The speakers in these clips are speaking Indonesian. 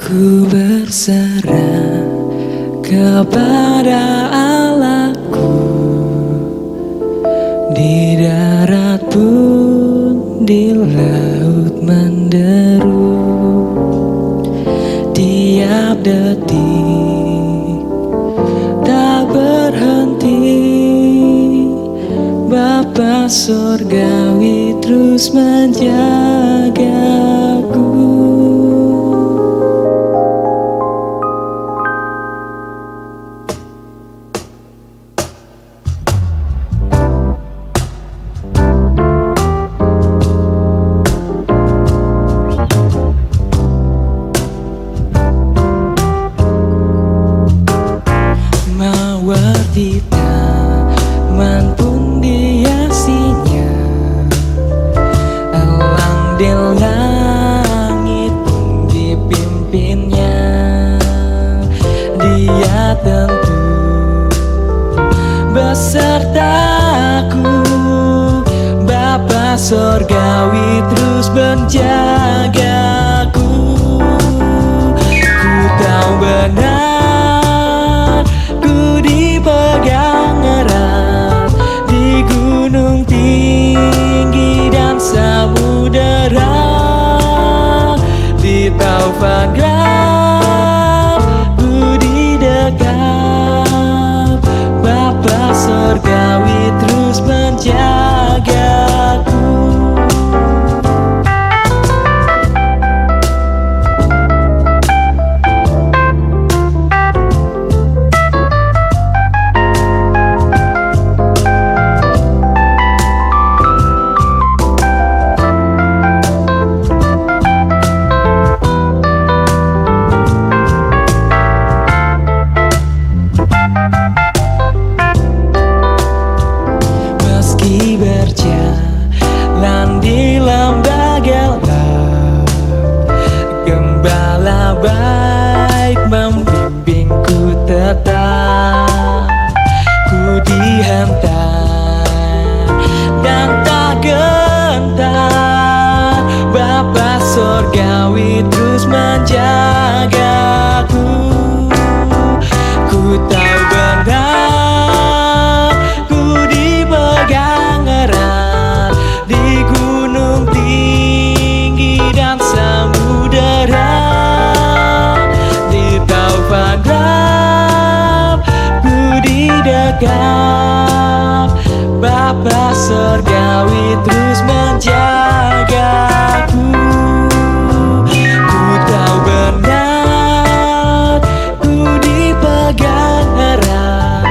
Ku berserah kepada Allahku, di darat pun di laut menderu. Tiap detik tak berhenti, Bapa Surgawi terus menjagaku. Di taman pun diasinya, elang di langit pun dipimpinnya. Dia tentu besertaku, Bapa Surgawi terus menjagaku. Ku tahu benar dipegang erat di gunung tinggi dan samudera, di taufan gelap ku didekat, Bapa Surgawi terus menjagaku. Berjalan di lembah gelap, Gembala baik membimbingku tetap. Ku dihantar dan tak gentar, Bapa Surgawi terus menjagaku. Ku tahu benar ku dipegang erat di gunung tinggi dan samudera, di taufan gelap ku didekat, Bapa Surgawi terus menjagaku. Ku tahu benar ku dipegang erat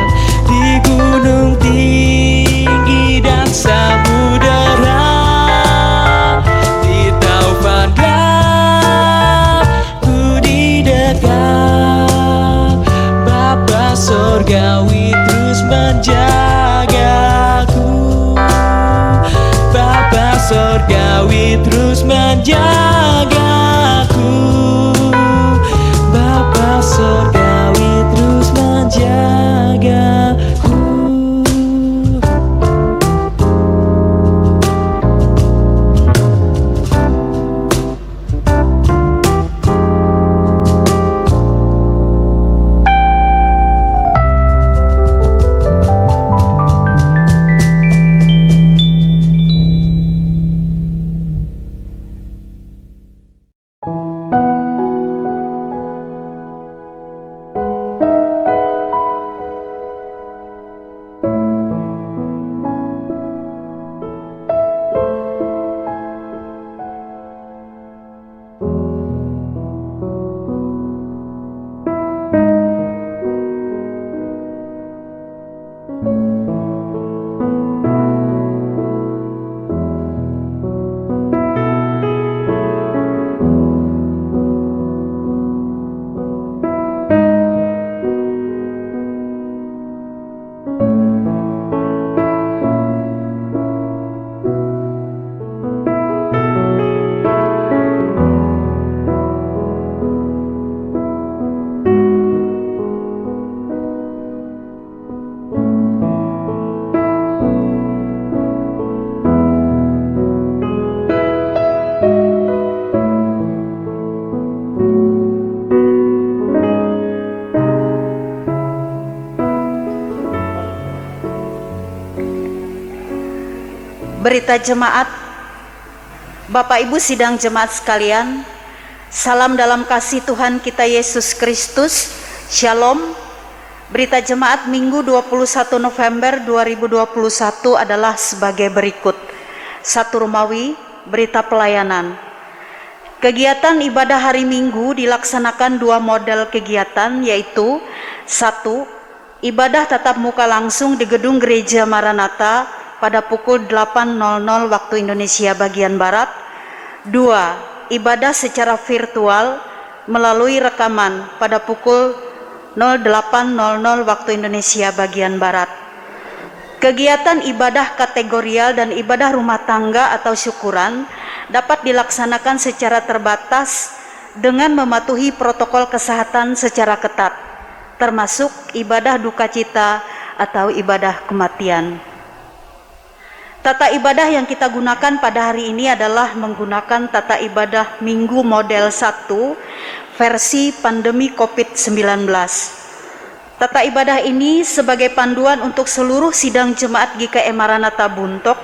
di gunung tinggi dan samudera, di taufan gelap ku didekat, Bapa Surgawi terus menjagaku. Berita jemaat, Bapak Ibu sidang jemaat sekalian, salam dalam kasih Tuhan kita Yesus Kristus, Shalom. Berita jemaat Minggu 21 November 2021 adalah sebagai berikut. 1 Romawi, berita pelayanan. Kegiatan ibadah hari Minggu dilaksanakan dua model kegiatan, yaitu 1. Ibadah tatap muka langsung di gedung gereja Maranatha pada pukul 8.00 waktu Indonesia bagian Barat. 2. Ibadah secara virtual melalui rekaman pada pukul 08.00 waktu Indonesia bagian Barat. Kegiatan ibadah kategorial dan ibadah rumah tangga atau syukuran dapat dilaksanakan secara terbatas dengan mematuhi protokol kesehatan secara ketat, termasuk ibadah duka cita atau ibadah kematian. Tata ibadah yang kita gunakan pada hari ini adalah menggunakan tata ibadah Minggu model 1 versi pandemi COVID-19. Tata ibadah ini sebagai panduan untuk seluruh sidang jemaat GKM Maranatha Buntok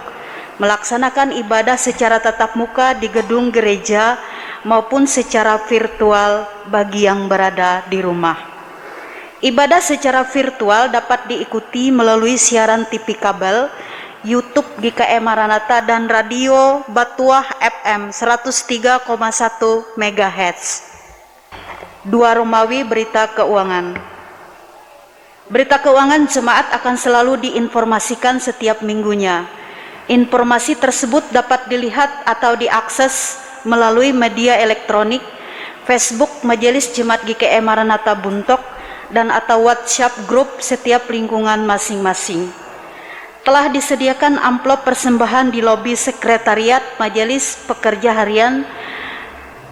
melaksanakan ibadah secara tatap muka di gedung gereja maupun secara virtual bagi yang berada di rumah. Ibadah secara virtual dapat diikuti melalui siaran TV kabel, YouTube GKM Maranatha dan radio Batuah FM 103,1 MHz. 2 Romawi, berita keuangan. Berita keuangan jemaat akan selalu diinformasikan setiap minggunya. Informasi tersebut dapat dilihat atau diakses melalui media elektronik, Facebook Majelis Jemaat GKM Maranatha Buntok, dan atau WhatsApp grup setiap lingkungan masing-masing. Telah disediakan amplop persembahan di lobi sekretariat Majelis Pekerja Harian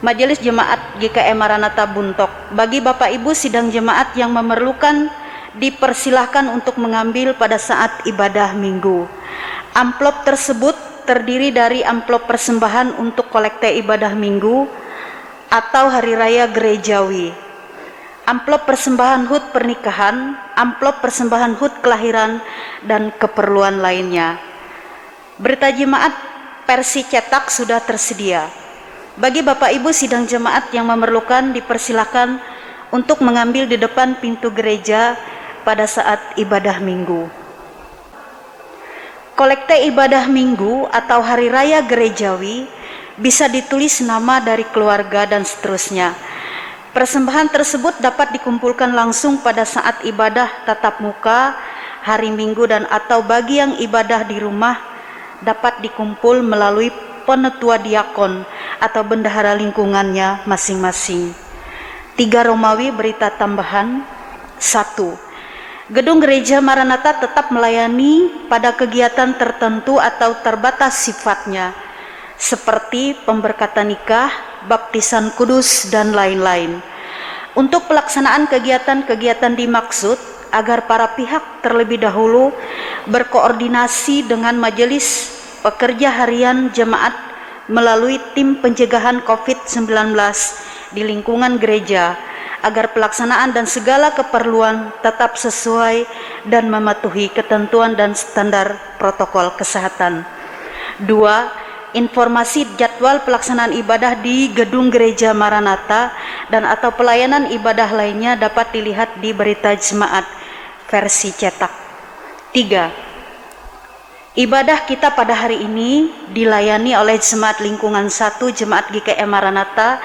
Majelis Jemaat GKM Maranatha Buntok. Bagi Bapak Ibu sidang jemaat yang memerlukan, dipersilahkan untuk mengambil pada saat ibadah Minggu. Amplop tersebut terdiri dari amplop persembahan untuk kolekte ibadah Minggu atau Hari Raya Gerejawi, amplop persembahan HUT pernikahan, amplop persembahan HUT kelahiran, dan keperluan lainnya. Berita jemaat versi cetak sudah tersedia. Bagi Bapak Ibu sidang jemaat yang memerlukan, dipersilakan untuk mengambil di depan pintu gereja pada saat ibadah Minggu. Kolekte ibadah Minggu atau Hari Raya Gerejawi bisa ditulis nama dari keluarga dan seterusnya. Persembahan tersebut dapat dikumpulkan langsung pada saat ibadah tatap muka hari Minggu dan atau bagi yang ibadah di rumah dapat dikumpul melalui penetua diakon atau bendahara lingkungannya masing-masing. 3 Romawi, berita tambahan. 1. Gedung Gereja Maranatha tetap melayani pada kegiatan tertentu atau terbatas sifatnya, seperti pemberkatan nikah, baptisan kudus, dan lain-lain. Untuk pelaksanaan kegiatan-kegiatan dimaksud, agar para pihak terlebih dahulu berkoordinasi dengan Majelis Pekerja Harian Jemaat melalui tim pencegahan COVID-19 di lingkungan gereja, agar pelaksanaan dan segala keperluan tetap sesuai dan mematuhi ketentuan dan standar protokol kesehatan. 2. Informasi jadwal pelaksanaan ibadah di gedung gereja Maranatha dan atau pelayanan ibadah lainnya dapat dilihat di berita jemaat versi cetak. 3. Ibadah kita pada hari ini dilayani oleh Jemaat Lingkungan 1 Jemaat GKM Maranatha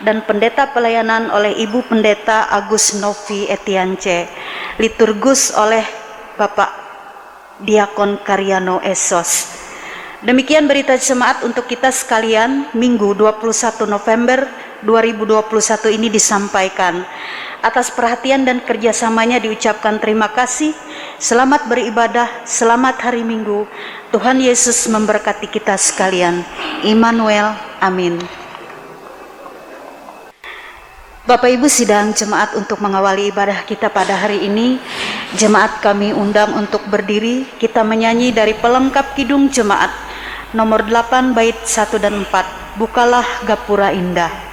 dan Pendeta Pelayanan oleh Ibu Pendeta Agus Novi Etiance, liturgus oleh Bapak Diakon Karyano Esos. Demikian berita jemaat untuk kita sekalian Minggu 21 November 2021 ini disampaikan. Atas perhatian dan kerjasamanya diucapkan terima kasih. Selamat beribadah, selamat hari Minggu. Tuhan Yesus memberkati kita sekalian. Immanuel, amin. Bapak Ibu sidang jemaat, untuk mengawali ibadah kita pada hari ini, jemaat kami undang untuk berdiri. Kita menyanyi dari pelengkap kidung jemaat nomor 8 bait 1 dan 4. Bukalah gapura indah.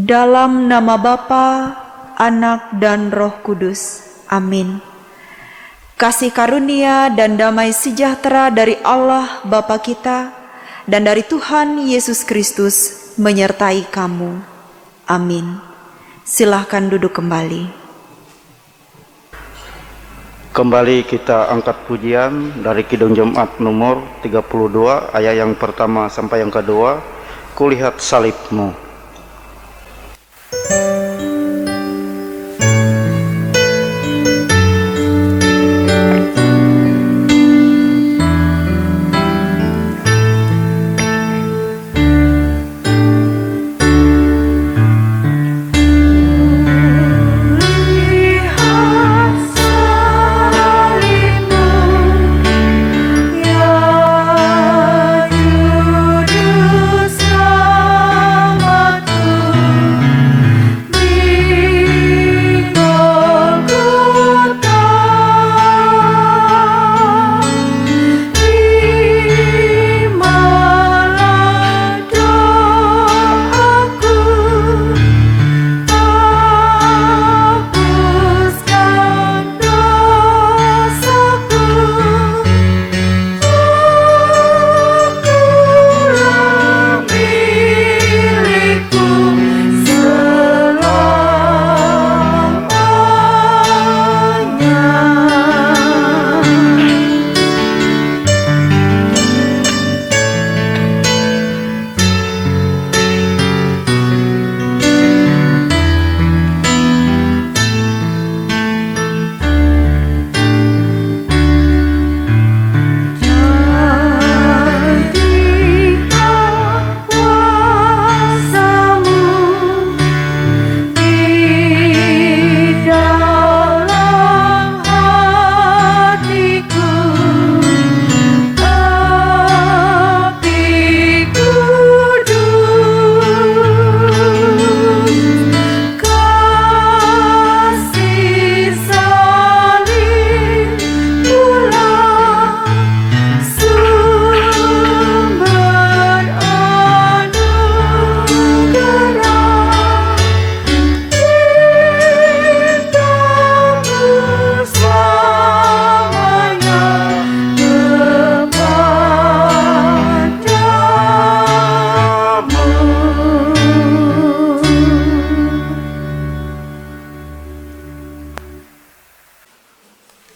Dalam nama Bapa, Anak, dan Roh Kudus. Amin. Kasih karunia dan damai sejahtera dari Allah Bapa kita dan dari Tuhan Yesus Kristus menyertai kamu. Amin. Silahkan duduk kembali. Kembali kita angkat pujian dari Kidung Jemaat nomor 32 ayat yang pertama sampai yang kedua. Kulihat salibmu.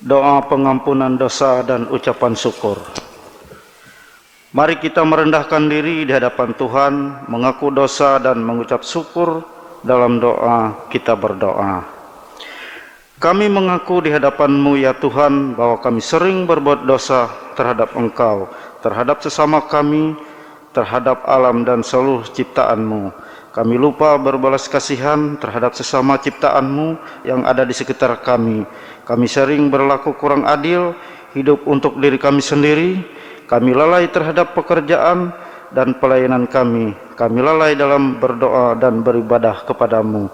Doa pengampunan dosa dan ucapan syukur. Mari kita merendahkan diri di hadapan Tuhan, mengaku dosa dan mengucap syukur. Dalam doa kita berdoa. Kami mengaku di hadapan-Mu ya Tuhan bahwa kami sering berbuat dosa terhadap Engkau, terhadap sesama kami, terhadap alam dan seluruh ciptaan-Mu. Kami lupa berbalas kasihan terhadap sesama ciptaan-Mu yang ada di sekitar kami. Kami sering berlaku kurang adil, hidup untuk diri kami sendiri. Kami lalai terhadap pekerjaan dan pelayanan kami. Kami lalai dalam berdoa dan beribadah kepadamu.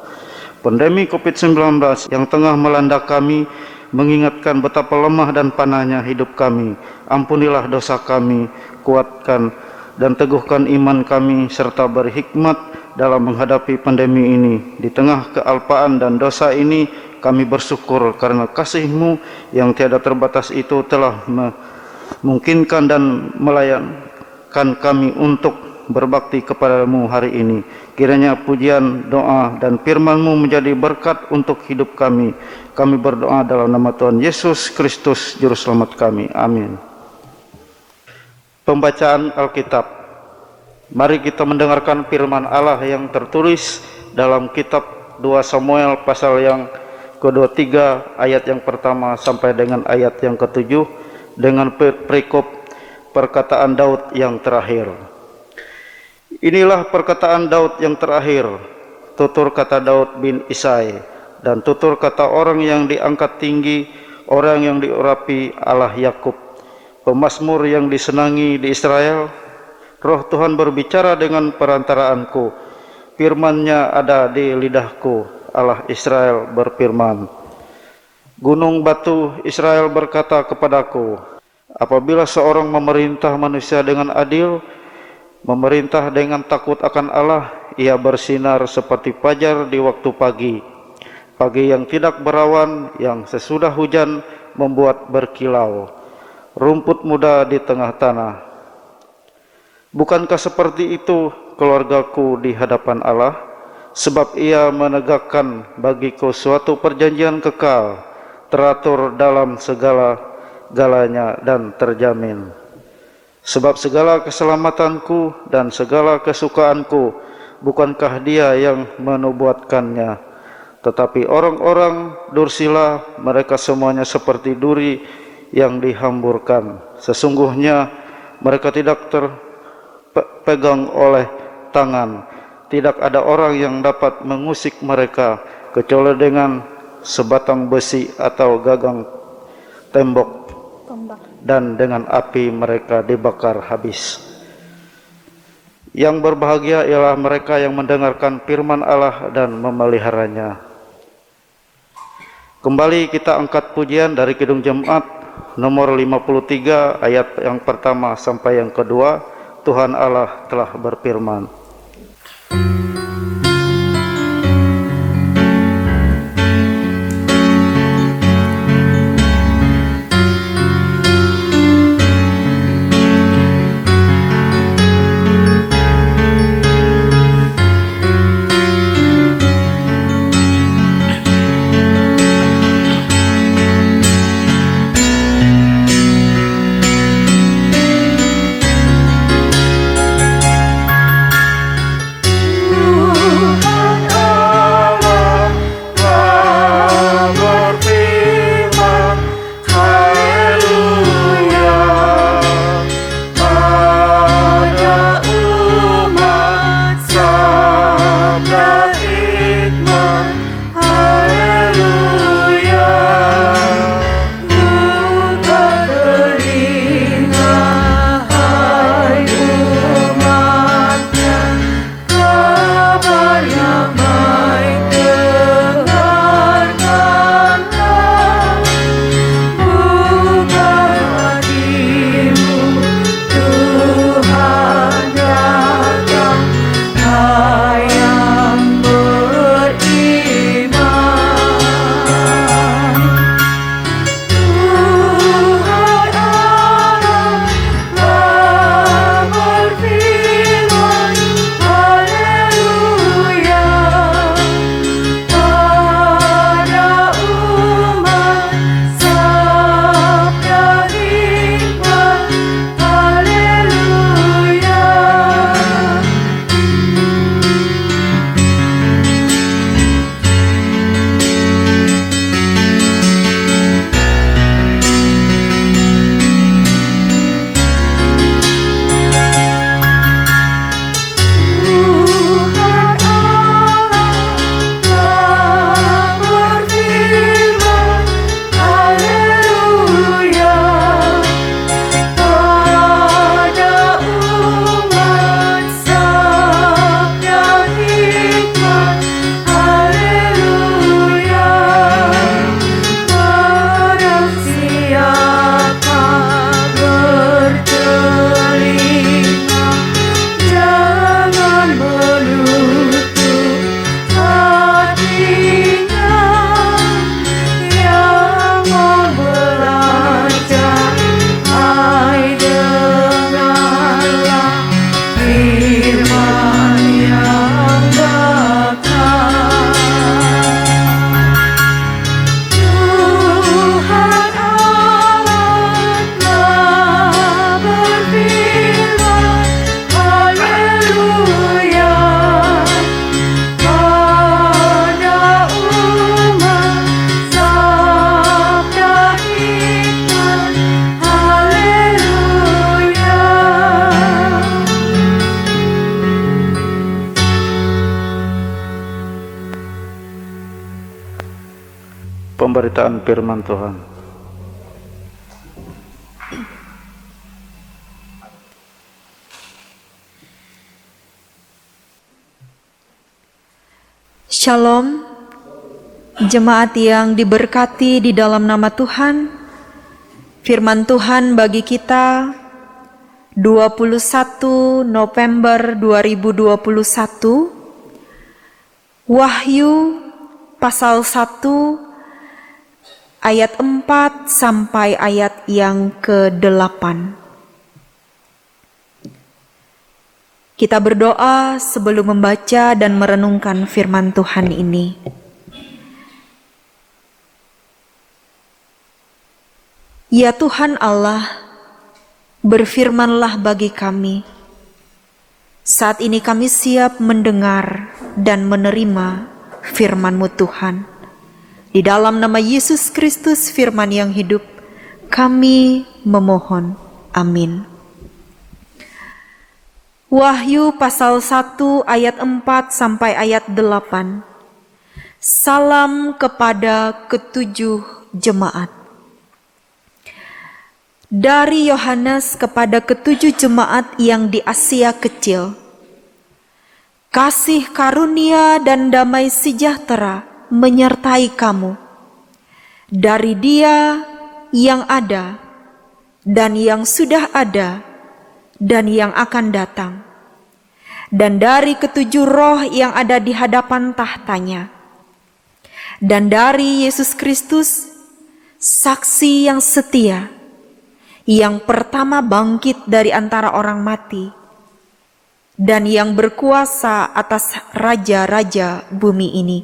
Pandemi COVID-19 yang tengah melanda kami mengingatkan betapa lemah dan panahnya hidup kami. Ampunilah dosa kami, kuatkan dan teguhkan iman kami, serta beri hikmat dalam menghadapi pandemi ini. Di tengah kealpaan dan dosa ini, kami bersyukur karena kasih-Mu yang tiada terbatas itu telah memungkinkan dan melayankan kami untuk berbakti kepadamu hari ini. Kiranya pujian, doa, dan firman-Mu menjadi berkat untuk hidup kami. Kami berdoa dalam nama Tuhan Yesus Kristus, Juru Selamat kami. Amin. Pembacaan Alkitab. Mari kita mendengarkan firman Allah yang tertulis dalam kitab 2 Samuel pasal yang ke-23 ayat yang pertama sampai dengan ayat yang ke-7 dengan perikop perkataan Daud yang terakhir. Inilah perkataan Daud yang terakhir, tutur kata Daud bin Isai, dan tutur kata orang yang diangkat tinggi, orang yang diurapi Allah Yakub, pemazmur yang disenangi di Israel. Roh Tuhan berbicara dengan perantaraanku, firman-Nya ada di lidahku. Allah Israel berfirman, Gunung batu Israel berkata kepadaku, apabila seorang memerintah manusia dengan adil, memerintah dengan takut akan Allah, ia bersinar seperti fajar di waktu pagi, pagi yang tidak berawan, yang sesudah hujan membuat berkilau rumput muda di tengah tanah. Bukankah seperti itu keluargaku di hadapan Allah? Sebab ia menegakkan bagiku suatu perjanjian kekal, teratur dalam segala-galanya dan terjamin. Sebab segala keselamatanku dan segala kesukaanku, bukankah dia yang menubuatkannya, tetapi orang-orang Dursila, mereka semuanya seperti duri yang dihamburkan. Sesungguhnya mereka tidak terpegang oleh tangan, tidak ada orang yang dapat mengusik mereka kecuali dengan sebatang besi atau gagang tembok, dan dengan api mereka dibakar habis. Yang berbahagia ialah mereka yang mendengarkan firman Allah dan memeliharanya. Kembali kita angkat pujian dari Kidung Jemaat nomor 53 ayat yang pertama sampai yang kedua. Tuhan Allah telah berfirman. Pemberitaan firman Tuhan. Shalom, jemaat yang diberkati di dalam nama Tuhan. Firman Tuhan bagi kita 21 November 2021 Wahyu pasal 1 ayat 4 sampai ayat yang ke-8. Kita berdoa sebelum membaca dan merenungkan firman Tuhan ini. Ya Tuhan Allah, berfirmanlah bagi kami. Saat ini kami siap mendengar dan menerima firman-Mu Tuhan. Di dalam nama Yesus Kristus firman yang hidup, kami memohon. Amin. Wahyu pasal 1 ayat 4 sampai ayat 8. Salam kepada ketujuh jemaat. Dari Yohanes kepada ketujuh jemaat yang di Asia Kecil. Kasih karunia dan damai sejahtera menyertai kamu. Dari Dia yang ada dan yang sudah ada dan yang akan datang. Dan dari ketujuh roh yang ada di hadapan tahtanya. Dan dari Yesus Kristus, saksi yang setia, yang pertama bangkit dari antara orang mati, dan yang berkuasa atas raja-raja bumi ini.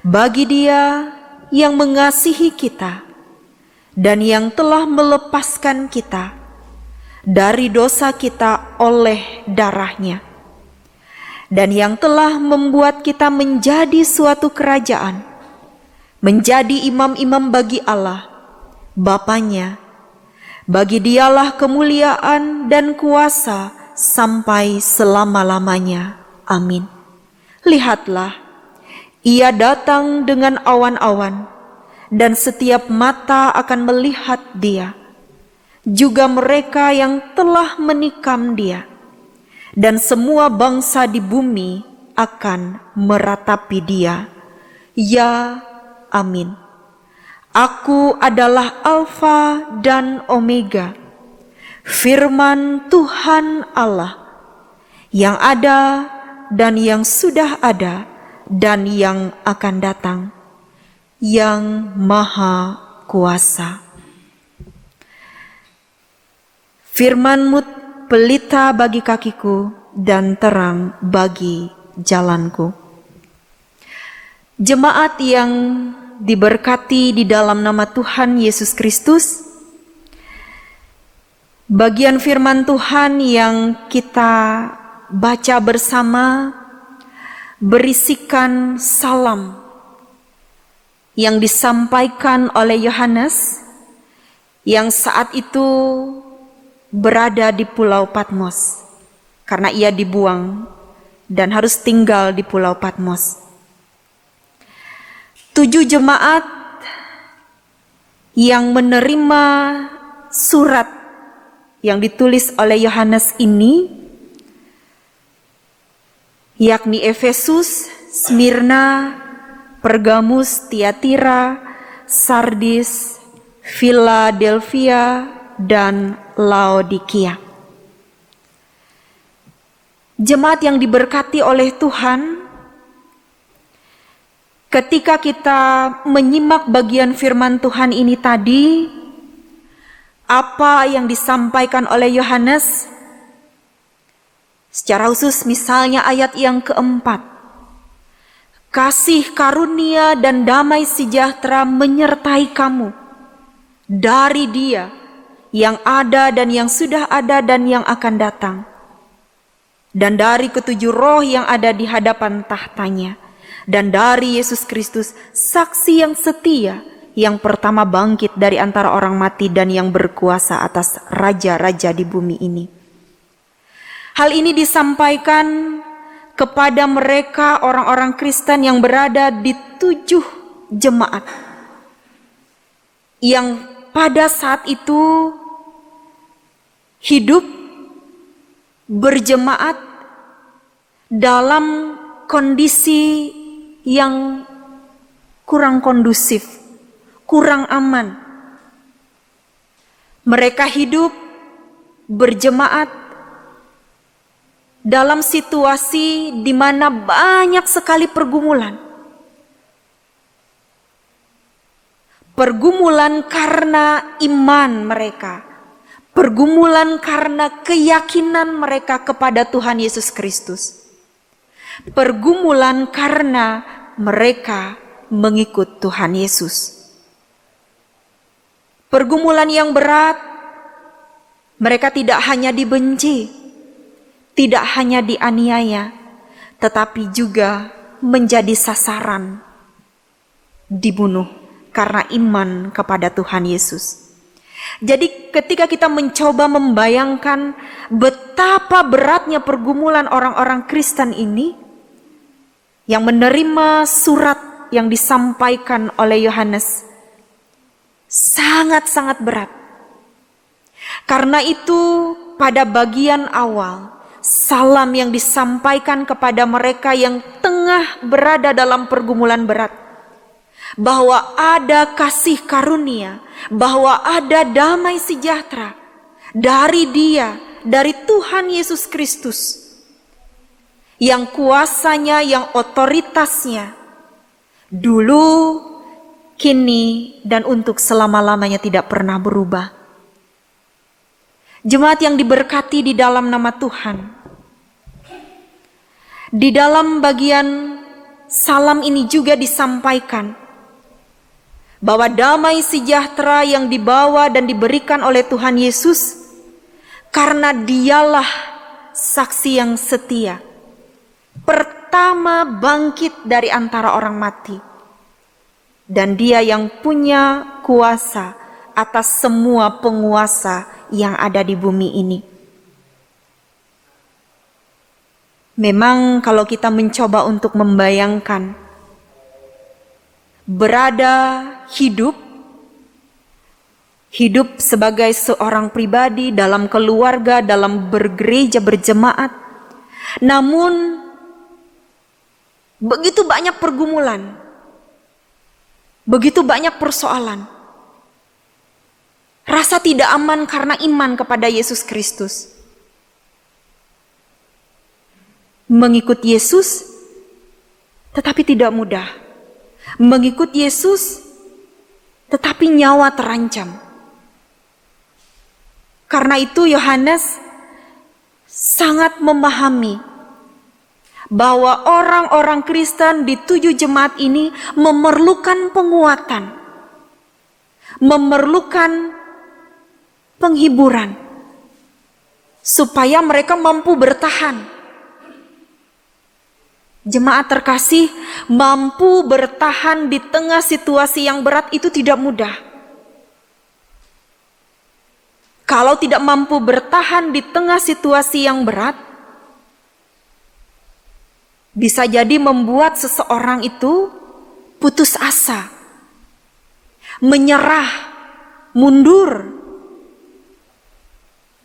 Bagi Dia yang mengasihi kita, dan yang telah melepaskan kita dari dosa kita oleh darah-Nya, dan yang telah membuat kita menjadi suatu kerajaan, menjadi imam-imam bagi Allah, Bapanya. Bagi Dialah kemuliaan dan kuasa sampai selama-lamanya. Amin. Lihatlah, Ia datang dengan awan-awan, dan setiap mata akan melihat Dia, juga mereka yang telah menikam Dia, dan semua bangsa di bumi akan meratapi Dia. Ya, amin. Aku adalah Alfa dan Omega, firman Tuhan Allah, yang ada dan yang sudah ada dan yang akan datang, yang Maha Kuasa. Firman-Mu pelita bagi kakiku dan terang bagi jalanku. Jemaat yang diberkati di dalam nama Tuhan Yesus Kristus, bagian firman Tuhan yang kita baca bersama berisikan salam yang disampaikan oleh Yohanes yang saat itu berada di Pulau Patmos karena ia dibuang dan harus tinggal di Pulau Patmos. 7 jemaat yang menerima surat yang ditulis oleh Yohanes ini, yakni Efesus, Smyrna, Pergamus, Tiatira, Sardis, Philadelphia, dan Laodikia. Jemaat yang diberkati oleh Tuhan, ketika kita menyimak bagian firman Tuhan ini tadi, apa yang disampaikan oleh Yohanes, secara khusus misalnya ayat yang keempat, kasih karunia dan damai sejahtera menyertai kamu dari Dia yang ada dan yang sudah ada dan yang akan datang, dan dari ketujuh roh yang ada di hadapan tahtanya, dan dari Yesus Kristus, saksi yang setia, yang pertama bangkit dari antara orang mati dan yang berkuasa atas raja-raja di bumi ini. Hal ini disampaikan kepada mereka orang-orang Kristen yang berada di 7 jemaat, yang pada saat itu hidup berjemaat dalam kondisi yang kurang kondusif, kurang aman. Mereka hidup berjemaat dalam situasi di mana banyak sekali pergumulan. Pergumulan karena iman mereka, pergumulan karena keyakinan mereka kepada Tuhan Yesus Kristus, pergumulan karena mereka mengikut Tuhan Yesus. Pergumulan yang berat, mereka tidak hanya dibenci, tidak hanya dianiaya, tetapi juga menjadi sasaran, dibunuh karena iman kepada Tuhan Yesus. Jadi ketika kita mencoba membayangkan betapa beratnya pergumulan orang-orang Kristen ini yang menerima surat yang disampaikan oleh Yohanes, sangat-sangat berat. Karena itu pada bagian awal, salam yang disampaikan kepada mereka yang tengah berada dalam pergumulan berat, bahwa ada kasih karunia, bahwa ada damai sejahtera dari Dia, dari Tuhan Yesus Kristus, yang kuasanya, yang otoritasnya dulu, kini, dan untuk selama-lamanya tidak pernah berubah. Jemaat yang diberkati di dalam nama Tuhan, di dalam bagian salam ini juga disampaikan bahwa damai sejahtera yang dibawa dan diberikan oleh Tuhan Yesus, karena Dialah saksi yang setia, pertama bangkit dari antara orang mati, dan Dia yang punya kuasa atas semua penguasa yang ada di bumi ini. Memang kalau kita mencoba untuk membayangkan berada hidup sebagai seorang pribadi dalam keluarga, dalam bergereja, berjemaat, namun begitu banyak pergumulan, begitu banyak persoalan, rasa tidak aman karena iman kepada Yesus Kristus. Mengikut Yesus tetapi tidak mudah. Mengikut Yesus tetapi nyawa terancam. Karena itu Yohanes sangat memahami bahwa orang-orang Kristen di 7 jemaat ini memerlukan penguatan, memerlukan penghiburan, supaya mereka mampu bertahan. Jemaat terkasih, mampu bertahan di tengah situasi yang berat itu tidak mudah. Kalau tidak mampu bertahan di tengah situasi yang berat, bisa jadi membuat seseorang itu putus asa, menyerah, mundur.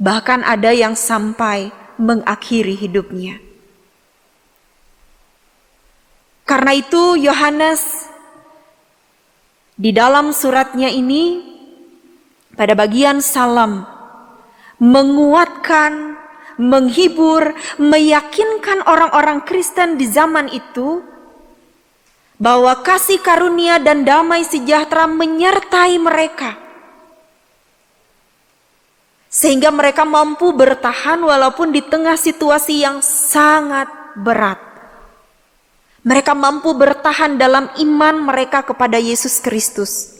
Bahkan ada yang sampai mengakhiri hidupnya. Karena itu Yohanes di dalam suratnya ini pada bagian salam menguatkan, menghibur, meyakinkan orang-orang Kristen di zaman itu bahwa kasih karunia dan damai sejahtera menyertai mereka, sehingga mereka mampu bertahan walaupun di tengah situasi yang sangat berat. Mereka mampu bertahan dalam iman mereka kepada Yesus Kristus.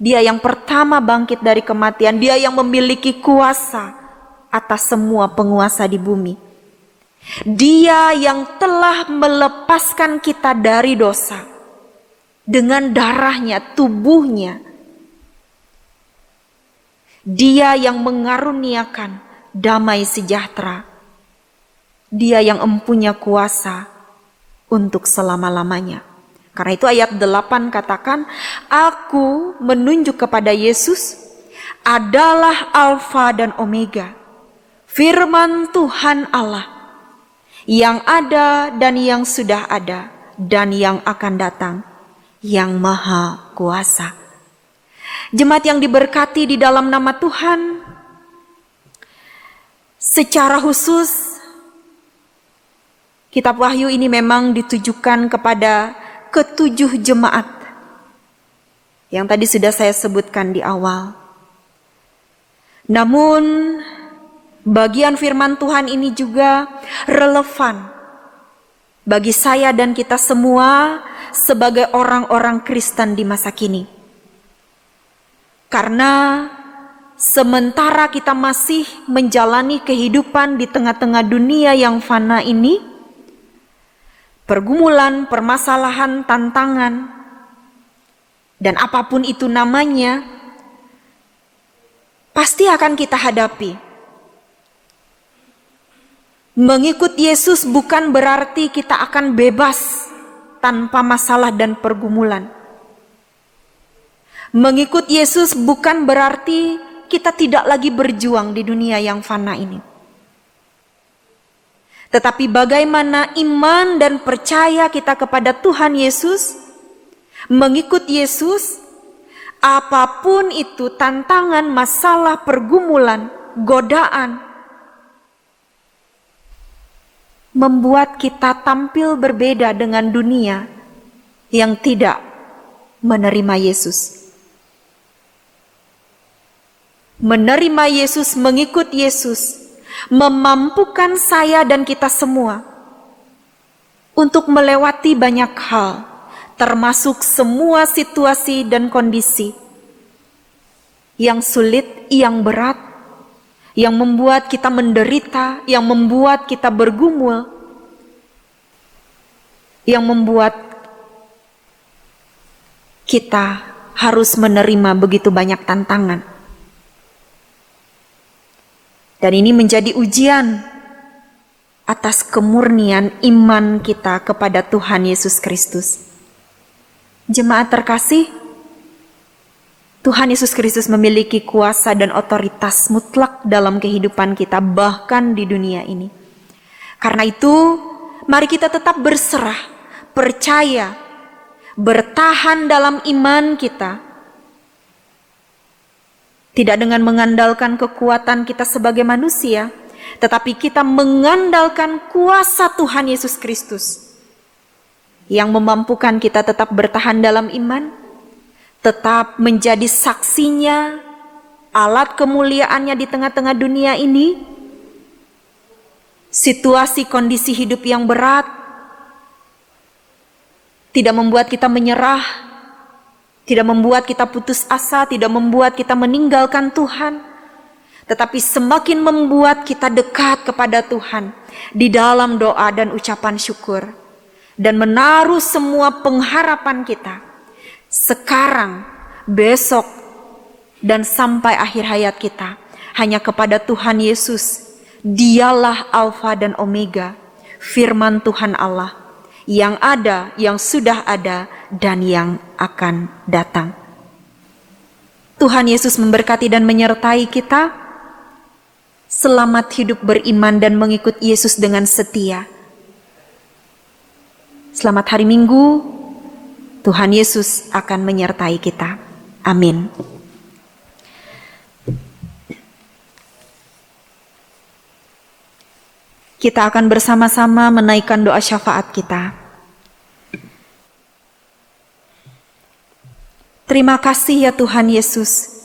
Dia yang pertama bangkit dari kematian, Dia yang memiliki kuasa atas semua penguasa di bumi. Dia yang telah melepaskan kita dari dosa dengan darahnya, tubuhnya. Dia yang mengaruniakan damai sejahtera. Dia yang mempunyai kuasa untuk selama-lamanya. Karena itu ayat 8 katakan, aku menunjuk kepada Yesus adalah Alfa dan Omega, firman Tuhan Allah, yang ada dan yang sudah ada dan yang akan datang, yang maha kuasa. Jemaat yang diberkati di dalam nama Tuhan, Secara khusus, kitab Wahyu ini memang ditujukan kepada ketujuh jemaat yang tadi sudah saya sebutkan di awal. Namun, bagian firman Tuhan ini juga relevan bagi saya dan kita semua sebagai orang-orang Kristen di masa kini. Karena sementara kita masih menjalani kehidupan di tengah-tengah dunia yang fana ini, pergumulan, permasalahan, tantangan, dan apapun itu namanya, pasti akan kita hadapi. Mengikut Yesus bukan berarti kita akan bebas tanpa masalah dan pergumulan. Mengikut Yesus bukan berarti kita tidak lagi berjuang di dunia yang fana ini. Tetapi bagaimana iman dan percaya kita kepada Tuhan Yesus, mengikut Yesus, apapun itu tantangan, masalah, pergumulan, godaan, membuat kita tampil berbeda dengan dunia yang tidak menerima Yesus. Menerima Yesus, mengikut Yesus, memampukan saya dan kita semua untuk melewati banyak hal, termasuk semua situasi dan kondisi yang sulit, yang berat, yang membuat kita menderita, yang membuat kita bergumul, yang membuat kita harus menerima begitu banyak tantangan. Dan ini menjadi ujian atas kemurnian iman kita kepada Tuhan Yesus Kristus. Jemaat terkasih, Tuhan Yesus Kristus memiliki kuasa dan otoritas mutlak dalam kehidupan kita, bahkan di dunia ini. Karena itu, mari kita tetap berserah, percaya, bertahan dalam iman kita. Tidak dengan mengandalkan kekuatan kita sebagai manusia, tetapi kita mengandalkan kuasa Tuhan Yesus Kristus yang memampukan kita tetap bertahan dalam iman, tetap menjadi saksinya, alat kemuliaannya di tengah-tengah dunia ini. Situasi kondisi hidup yang berat tidak membuat kita menyerah, tidak membuat kita putus asa, tidak membuat kita meninggalkan Tuhan, tetapi semakin membuat kita dekat kepada Tuhan di dalam doa dan ucapan syukur, dan menaruh semua pengharapan kita sekarang, besok, dan sampai akhir hayat kita hanya kepada Tuhan Yesus. Dialah Alfa dan Omega, firman Tuhan Allah, yang ada, yang sudah ada, dan yang akan datang. Tuhan Yesus memberkati dan menyertai kita. Selamat hidup beriman dan mengikut Yesus dengan setia. Selamat hari Minggu. Tuhan Yesus akan menyertai kita. Amin. Kita akan bersama-sama menaikkan doa syafaat kita. Terima kasih ya Tuhan Yesus,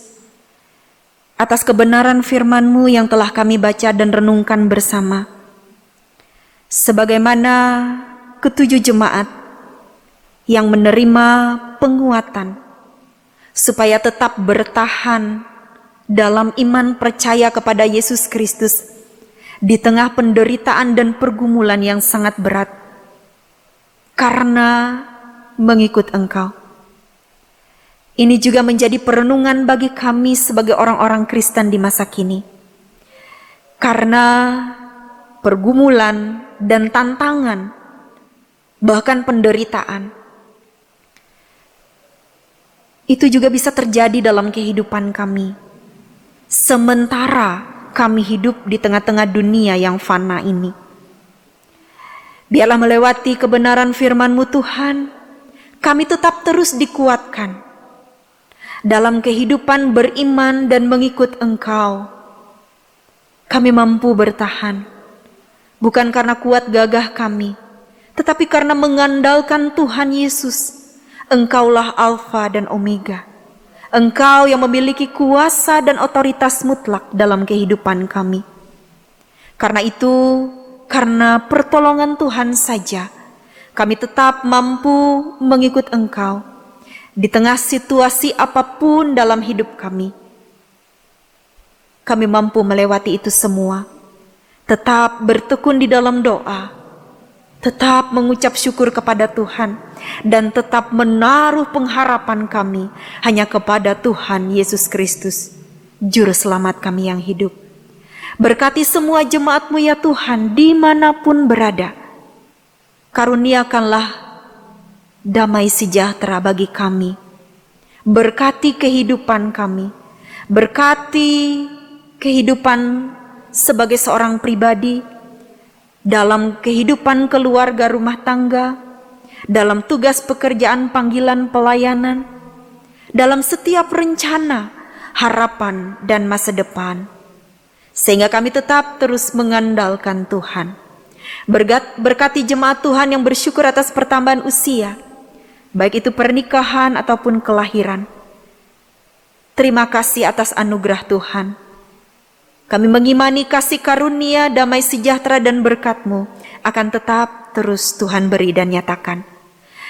atas kebenaran firman-Mu yang telah kami baca dan renungkan bersama. Sebagaimana ketujuh jemaat yang menerima penguatan supaya tetap bertahan dalam iman percaya kepada Yesus Kristus di tengah penderitaan dan pergumulan yang sangat berat karena mengikut Engkau. Ini juga menjadi perenungan bagi kami sebagai orang-orang Kristen di masa kini. Karena pergumulan dan tantangan, bahkan penderitaan, itu juga bisa terjadi dalam kehidupan kami. Sementara kami hidup di tengah-tengah dunia yang fana ini. Biarlah melewati kebenaran firman-Mu Tuhan, kami tetap terus dikuatkan dalam kehidupan beriman dan mengikut Engkau. kami mampu bertahan, bukan karena kuat gagah kami, tetapi karena mengandalkan Tuhan Yesus. Engkaulah Alfa dan Omega. Engkau yang memiliki kuasa dan otoritas mutlak dalam kehidupan kami. Karena itu, karena pertolongan Tuhan saja, kami tetap mampu mengikut Engkau di tengah situasi apapun dalam hidup kami. Kami mampu melewati itu semua, tetap bertekun di dalam doa, tetap mengucap syukur kepada Tuhan, dan tetap menaruh pengharapan kami hanya kepada Tuhan Yesus Kristus, Juru Selamat kami yang hidup. Berkati semua jemaat-Mu ya Tuhan, dimanapun berada. Karuniakanlah damai sejahtera bagi kami. Berkati kehidupan kami. Berkati kehidupan sebagai seorang pribadi, dalam kehidupan keluarga rumah tangga, dalam tugas pekerjaan panggilan pelayanan, dalam setiap rencana, harapan, dan masa depan. Sehingga kami tetap terus mengandalkan Tuhan. Berkati jemaat Tuhan yang bersyukur atas pertambahan usia, baik itu pernikahan ataupun kelahiran. Terima kasih atas anugerah Tuhan. Kami mengimani kasih karunia, damai sejahtera dan berkat-Mu akan tetap terus Tuhan beri dan nyatakan.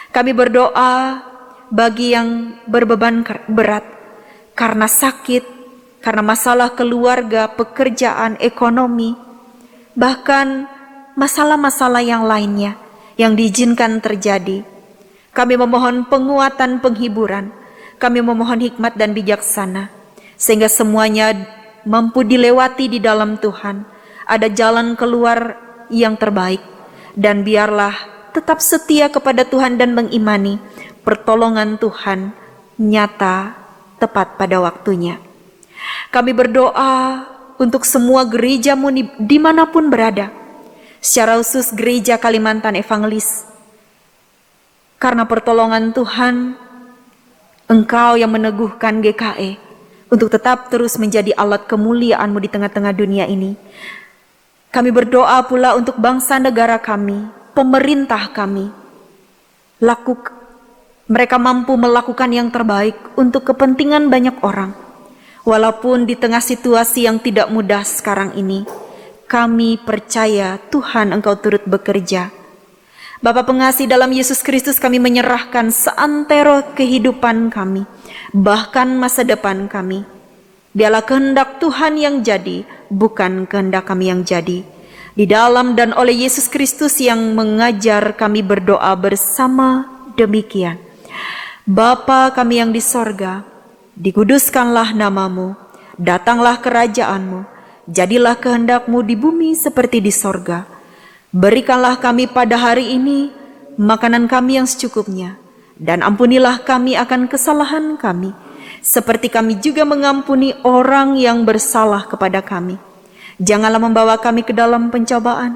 Kami berdoa bagi yang berbeban berat karena sakit, karena masalah keluarga, pekerjaan, ekonomi, bahkan masalah-masalah yang lainnya yang diizinkan terjadi. Kami memohon penguatan, penghiburan. Kami memohon hikmat dan bijaksana, sehingga semuanya mampu dilewati di dalam Tuhan. Ada jalan keluar yang terbaik, dan biarlah tetap setia kepada Tuhan dan mengimani pertolongan Tuhan nyata tepat pada waktunya. Kami berdoa untuk semua gereja-Mu dimanapun berada, secara khusus gereja Kalimantan Evangelis. Karena pertolongan Tuhan, Engkau yang meneguhkan GKE untuk tetap terus menjadi alat kemuliaan-Mu di tengah-tengah dunia ini. Kami berdoa pula untuk bangsa negara kami, pemerintah kami. Mereka mampu melakukan yang terbaik untuk kepentingan banyak orang. Walaupun di tengah situasi yang tidak mudah sekarang ini, kami percaya Tuhan Engkau turut bekerja. Bapa pengasih, dalam Yesus Kristus kami menyerahkan seantero kehidupan kami, bahkan masa depan kami. Biarlah kehendak Tuhan yang jadi, bukan kehendak kami yang jadi. Di dalam dan oleh Yesus Kristus yang mengajar kami berdoa bersama demikian. Bapa kami yang di sorga, dikuduskanlah nama-Mu, datanglah kerajaan-Mu, jadilah kehendak-Mu di bumi seperti di sorga. Berikanlah kami pada hari ini makanan kami yang secukupnya, dan ampunilah kami akan kesalahan kami, seperti kami juga mengampuni orang yang bersalah kepada kami. Janganlah membawa kami ke dalam pencobaan,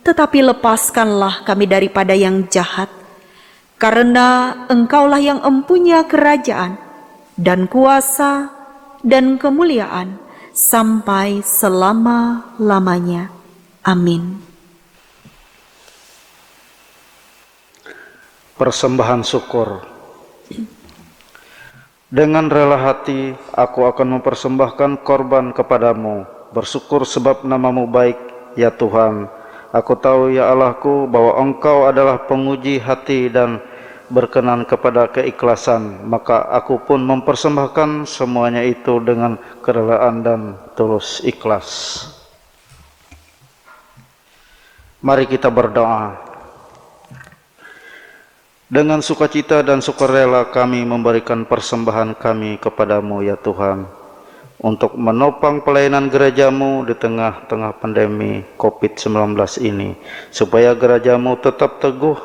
tetapi lepaskanlah kami daripada yang jahat. Karena Engkaulah yang empunya kerajaan, dan kuasa, dan kemuliaan, sampai selama-lamanya. Amin. Persembahan syukur. Dengan rela hati aku akan mempersembahkan korban kepadamu, bersyukur sebab nama-Mu baik, ya Tuhan. Aku tahu ya Allahku bahwa Engkau adalah penguji hati dan berkenan kepada keikhlasan, maka aku pun mempersembahkan semuanya itu dengan kerelaan dan tulus ikhlas. Mari kita berdoa. Dengan sukacita dan sukarela kami memberikan persembahan kami kepadamu ya Tuhan, untuk menopang pelayanan gereja-Mu di tengah-tengah pandemi COVID-19 ini, supaya gereja-Mu tetap teguh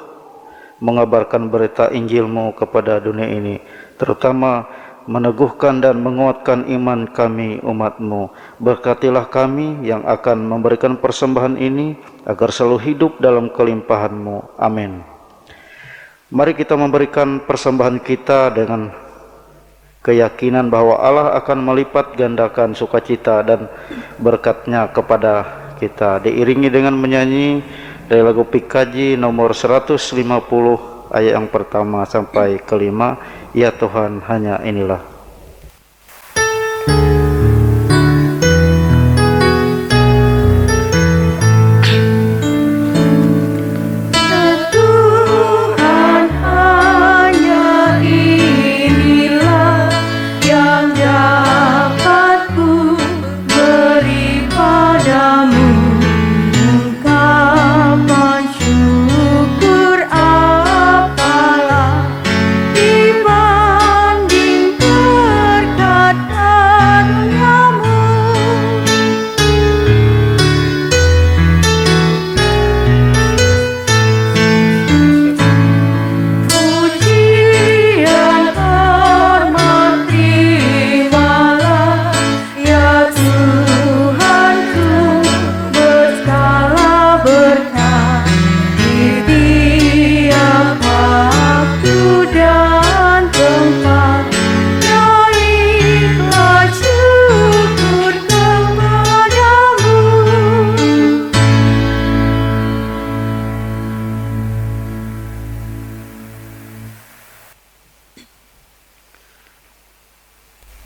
mengabarkan berita Injil-Mu kepada dunia ini, terutama meneguhkan dan menguatkan iman kami umat-Mu. Berkatilah kami yang akan memberikan persembahan ini, agar selalu hidup dalam kelimpahan-Mu. Amin. Mari kita memberikan persembahan kita dengan keyakinan bahwa Allah akan melipat gandakan sukacita dan berkat-Nya kepada kita, diiringi dengan menyanyi dari lagu PKJ nomor 150 ayat yang pertama sampai kelima, Ya Tuhan hanya inilah.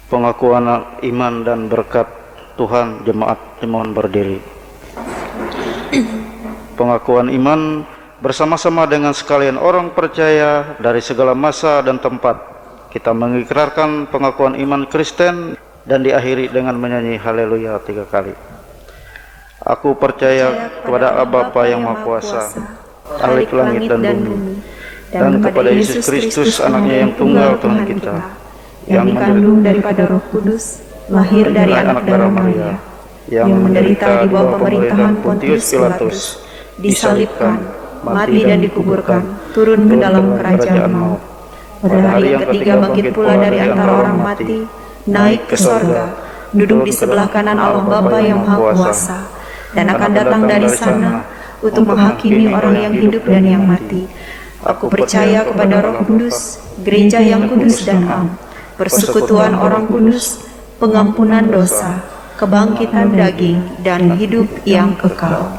Pengakuan iman dan berkat Tuhan, jemaat dimohon berdiri. Pengakuan iman bersama-sama dengan sekalian orang percaya dari segala masa dan tempat. Kita mengikrarkan pengakuan iman Kristen dan diakhiri dengan menyanyi haleluya 3 kali. Aku percaya kepada Allah Bapa yang Maha Kuasa, Khalik langit dan bumi, dan kepada Yesus Kristus anaknya yang tunggal Tuhan kita, yang dikandung daripada Roh Kudus, lahir dari anak darah Maria, yang menderita di bawah pemerintahan Pontius Pilatus, disalibkan, mati dan dikuburkan, turun ke dalam kerajaan maut. Pada hari yang ketiga bangkit pula dari antara orang mati, naik ke sorga, duduk di sebelah kanan Allah Bapa yang Maha Kuasa, dan akan datang dari sana untuk menghakimi orang yang hidup dan yang mati. Aku percaya kepada Roh Kudus, gereja yang kudus dan am, persekutuan orang kudus, pengampunan dosa, kebangkitan daging, dan hidup yang kekal.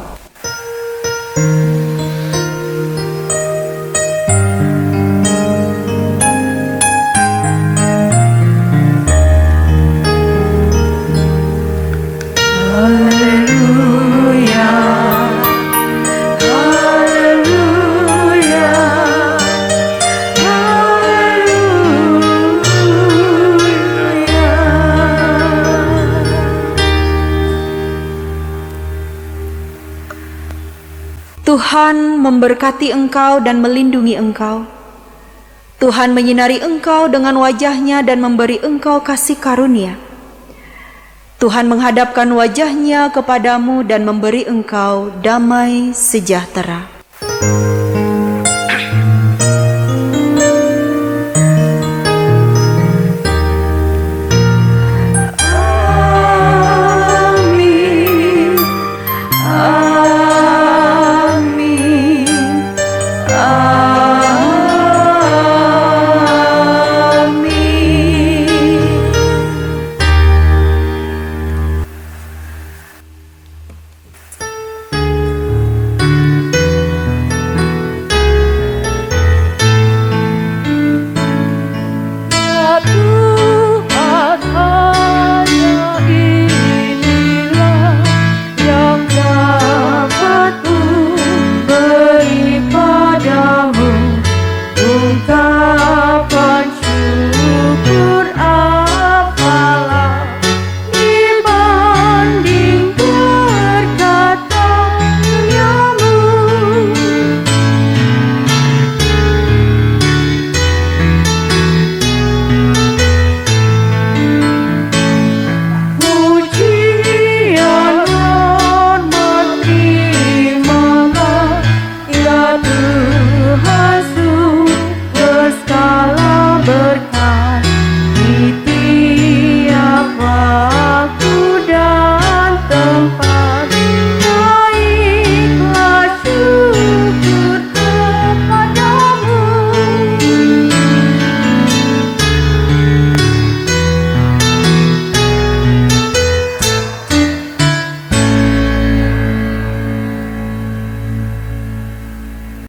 Tuhan memberkati engkau dan melindungi engkau. Tuhan menyinari engkau dengan wajah-Nya dan memberi engkau kasih karunia. Tuhan menghadapkan wajah-Nya kepadamu dan memberi engkau damai sejahtera.